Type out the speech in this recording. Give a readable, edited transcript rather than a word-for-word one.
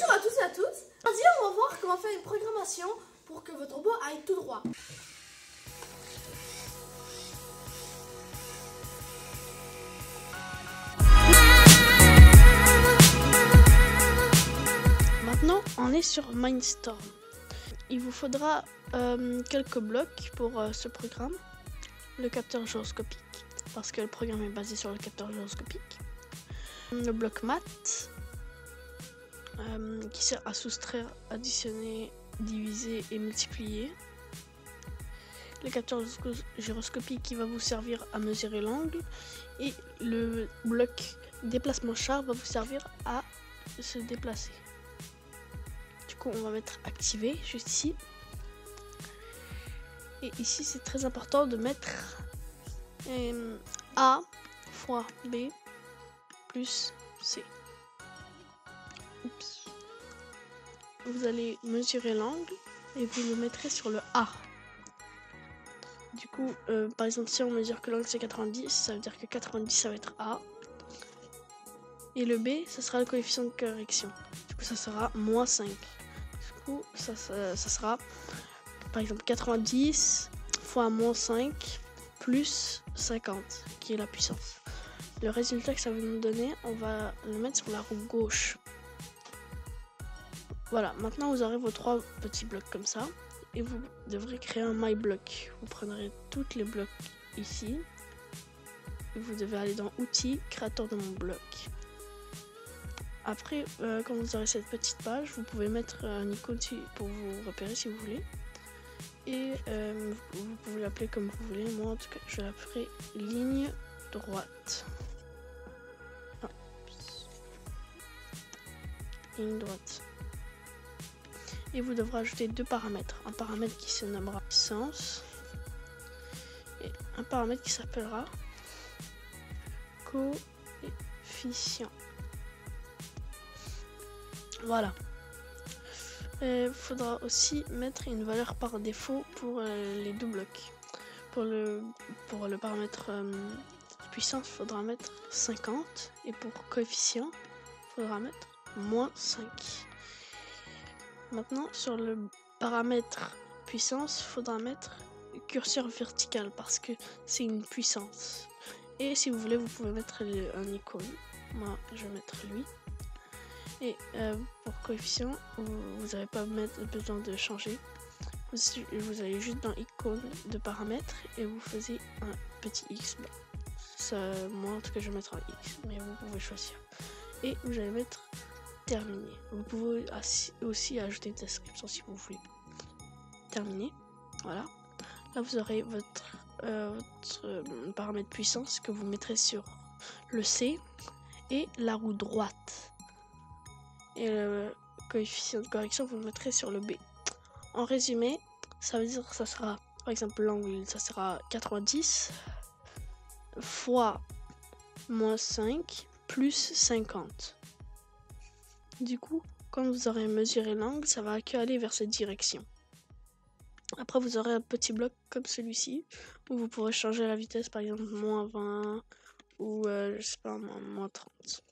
Bonjour à tous et à toutes. Aujourd'hui, on va voir comment faire une programmation pour que votre robot aille tout droit. Maintenant, on est sur Mindstorm. Il vous faudra quelques blocs pour ce programme. Le capteur gyroscopique, parce que le programme est basé sur le capteur gyroscopique. Le bloc maths, qui sert à soustraire, additionner, diviser et multiplier. Le capteur gyroscopique qui va vous servir à mesurer l'angle. Et le bloc déplacement char va vous servir à se déplacer. Du coup, on va mettre activé juste ici. Et ici, c'est très important de mettre A fois B plus C. Oups. Vous allez mesurer l'angle et vous le mettrez sur le A. Du coup, par exemple, si on mesure que l'angle c'est 90, ça veut dire que 90 ça va être A. Et le B, ça sera le coefficient de correction. Du coup, ça sera moins 5. Du coup, ça sera par exemple 90 fois moins 5 plus 50, qui est la puissance. Le résultat que ça va nous donner, on va le mettre sur la roue gauche. Voilà, maintenant vous aurez vos 3 petits blocs comme ça. Et vous devrez créer un MyBlock. Vous prendrez tous les blocs ici. Et vous devez aller dans Outils, Créateur de mon bloc. Après, quand vous aurez cette petite page, vous pouvez mettre un icône pour vous repérer si vous voulez. Et vous pouvez l'appeler comme vous voulez. Moi, en tout cas, je l'appellerai ligne droite. Ligne droite. Et vous devrez ajouter 2 paramètres. Un paramètre qui se nommera puissance. Et un paramètre qui s'appellera coefficient. Voilà. Il faudra aussi mettre une valeur par défaut pour les 2 blocs. Pour le paramètre puissance, il faudra mettre 50. Et pour coefficient, il faudra mettre moins 5. Maintenant, sur le paramètre puissance, il faudra mettre curseur vertical parce que c'est une puissance. Et si vous voulez, vous pouvez mettre un icône. Moi, je vais mettre lui. Et pour coefficient, vous n'avez pas besoin de changer. Vous allez juste dans icône de paramètres et vous faisiez un petit X. Moi, en tout cas, je vais mettre un X, mais vous pouvez choisir. Et vous allez mettre terminé. Vous pouvez aussi ajouter une description si vous voulez. Terminé. Voilà. Là, vous aurez votre paramètre puissance que vous mettrez sur le C et la roue droite. Et le coefficient de correction, vous le mettrez sur le B. En résumé, ça veut dire que ça sera, par exemple, l'angle, ça sera 90 fois moins 5 plus 50. Du coup, quand vous aurez mesuré l'angle, ça va que aller vers cette direction. Après, vous aurez un petit bloc comme celui-ci, où vous pourrez changer la vitesse, par exemple, moins 20 ou, je sais pas, moins 30.